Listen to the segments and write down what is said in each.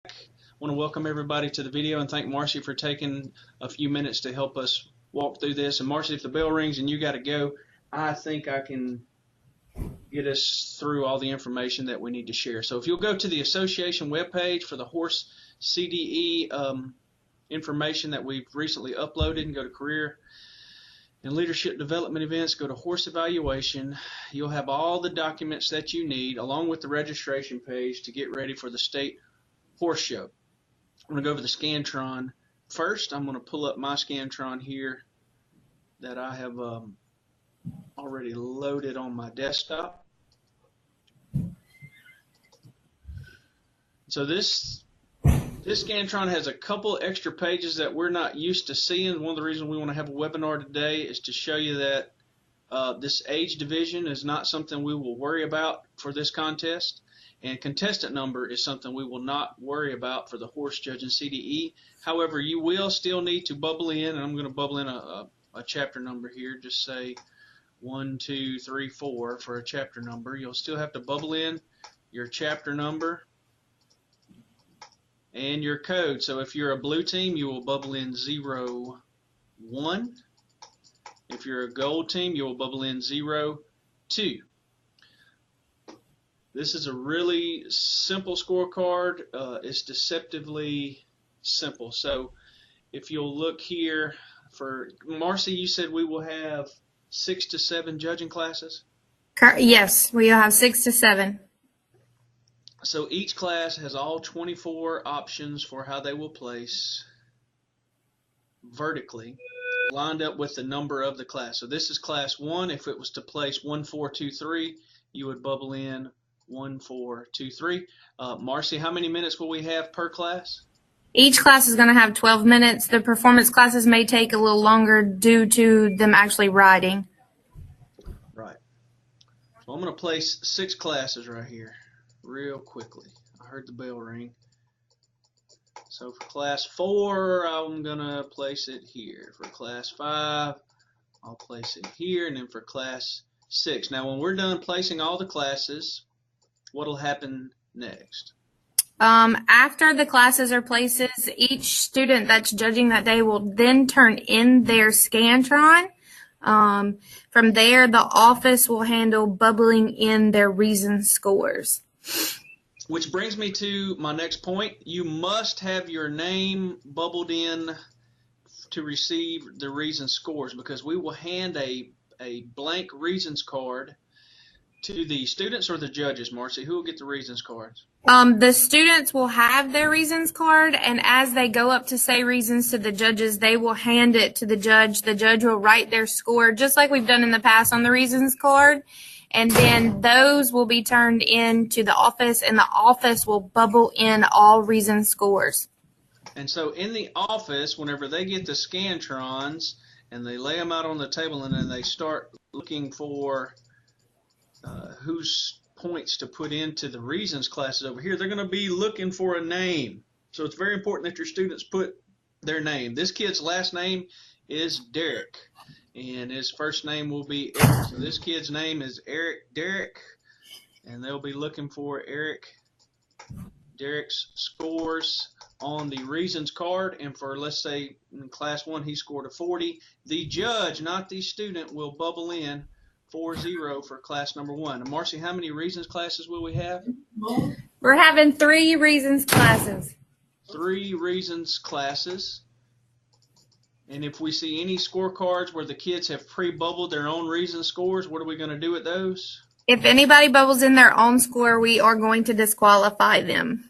I want to welcome everybody to the video and thank Marcy for taking a few minutes to help us walk through this. And Marcy, if the bell rings and you got to go, I think I can get us through all the information that we need to share. So if you'll go to the association webpage for the Horse CDE information that we've recently uploaded and go to career and leadership development events, go to Horse Evaluation. You'll have all the documents that you need along with the registration page to get ready for the state horse show. I'm going to go over the Scantron first. I'm going to pull up my Scantron here that I have already loaded on my desktop. So this Scantron has a couple extra pages that we're not used to seeing. One of the reasons we want to have a webinar today is to show you that this age division is not something we will worry about for this contest. And contestant number is something we will not worry about for the horse judging CDE. However, you will still need to bubble in, and I'm going to bubble in a chapter number here. Just say 1, 2, 3, 4 for a chapter number. You'll still have to bubble in your chapter number and your code. So if you're a blue team, you will bubble in 0, 1. If you're a gold team, you will bubble in 0, 2. This is a really simple scorecard. It's deceptively simple. So if you'll look here for Marcy, you said we will have 6 to 7 judging classes? Yes, we'll have 6 to 7. So each class has all 24 options for how they will place vertically, lined up with the number of the class. So this is class 1. If it was to place 1, 4, 2, 3, you would bubble in 1, 4, 2, 3. Marcy, how many minutes will we have per class? Each class is going to have 12 minutes. The performance classes may take a little longer due to them actually riding. Right. So I'm going to place 6 classes right here real quickly. I heard the bell ring. So for class 4, I'm going to place it here. For class 5, I'll place it here. And then for class 6. Now when we're done placing all the classes, what will happen next? After the classes are placed, each student that's judging that day will then turn in their Scantron. From there, the office will handle bubbling in their reason scores. Which brings me to my next point. You must have your name bubbled in to receive the reason scores, because we will hand a blank reasons card to the students or the judges. Marcy, who will get the reasons cards? The students will have their reasons card, and as they go up to say reasons to the judges, they will hand it to the judge. The judge will write their score, just like we've done in the past on the reasons card, and then those will be turned in to the office, and the office will bubble in all reason scores. And so in the office, whenever they get the Scantrons and they lay them out on the table and then they start looking for whose points to put into the reasons classes over here, they're going to be looking for a name. So it's very important that your students put their name. This kid's last name is Derek, and his first name will be Eric. So this kid's name is Eric Derek, and they'll be looking for Derek's scores on the reasons card. And for, let's say, in class 1, he scored a 40. The judge, not the student, will bubble in 4-0 for class number 1. And Marcy, how many reasons classes will we have? We're having 3 reasons classes. 3 reasons classes. And if we see any scorecards where the kids have pre-bubbled their own reason scores, what are we going to do with those? If anybody bubbles in their own score, we are going to disqualify them.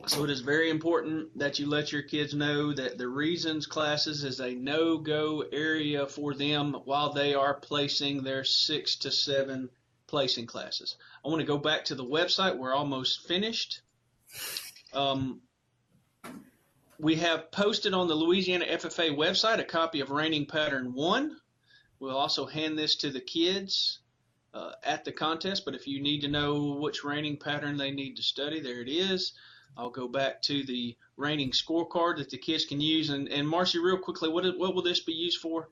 So it is very important that you let your kids know that the reasons classes is a no-go area for them while they are placing their 6 to 7 placing classes. I want to go back to the website. We're almost finished. We have posted on the Louisiana FFA website a copy of Reining Pattern 1. We'll also hand this to the kids at the contest, but if you need to know which reining pattern they need to study, there it is. I'll go back to the reining scorecard that the kids can use. And Marcy, real quickly, what will this be used for?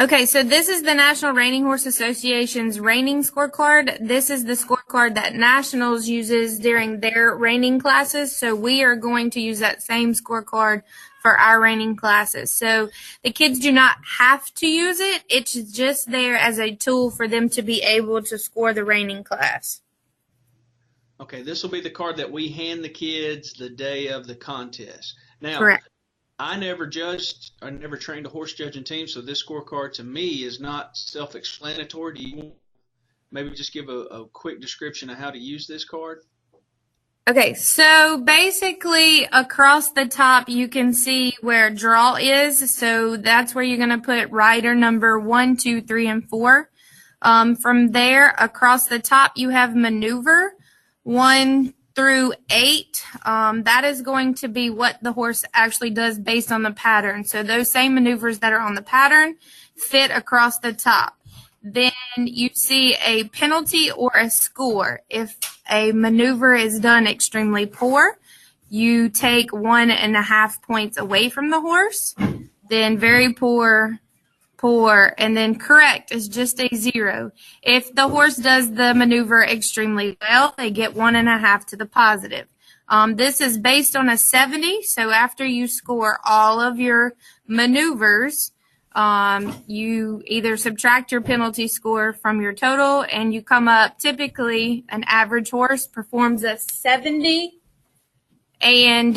Okay, so this is the National Reining Horse Association's reining scorecard. This is the scorecard that Nationals uses during their reining classes. So we are going to use that same scorecard for our reining classes. So the kids do not have to use it. It's just there as a tool for them to be able to score the reining class. Okay, this will be the card that we hand the kids the day of the contest. Now, Correct. I never trained a horse judging team, so this scorecard to me is not self-explanatory. Do you maybe just give a quick description of how to use this card? Okay, so basically across the top you can see where draw is. So that's where you're going to put rider number 1, 2, 3, and 4. From there, across the top you have maneuver 1 through 8. That is going to be what the horse actually does based on the pattern. So those same maneuvers that are on the pattern fit across the top. Then you see a penalty or a score. If a maneuver is done extremely poor, you take 1.5 points away from the horse. Then very poor, poor, and then correct is just a 0. If the horse does the maneuver extremely well, they get 1.5 to the positive. This is based on a 70, so after you score all of your maneuvers, you either subtract your penalty score from your total, and you come up, typically an average horse performs a 70, and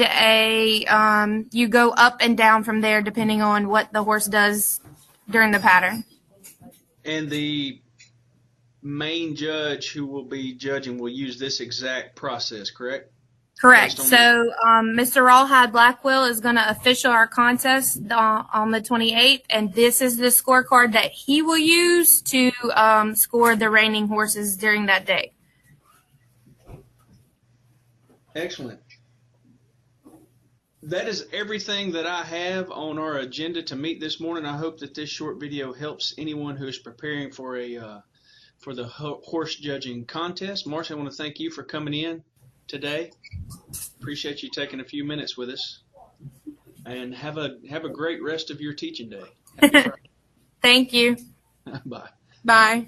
you go up and down from there depending on what the horse does during the pattern. And the main judge who will be judging will use this exact process, correct? Correct. So Mr. Rawhide Blackwell is going to official our contest on the 28th, and this is the scorecard that he will use to score the reining horses during that day. Excellent. That is everything that I have on our agenda to meet this morning. I hope that this short video helps anyone who is preparing for the horse judging contest. Marcy, I want to thank you for coming in today. Appreciate you taking a few minutes with us, and have a great rest of your teaching day. Thank you. Bye. Bye.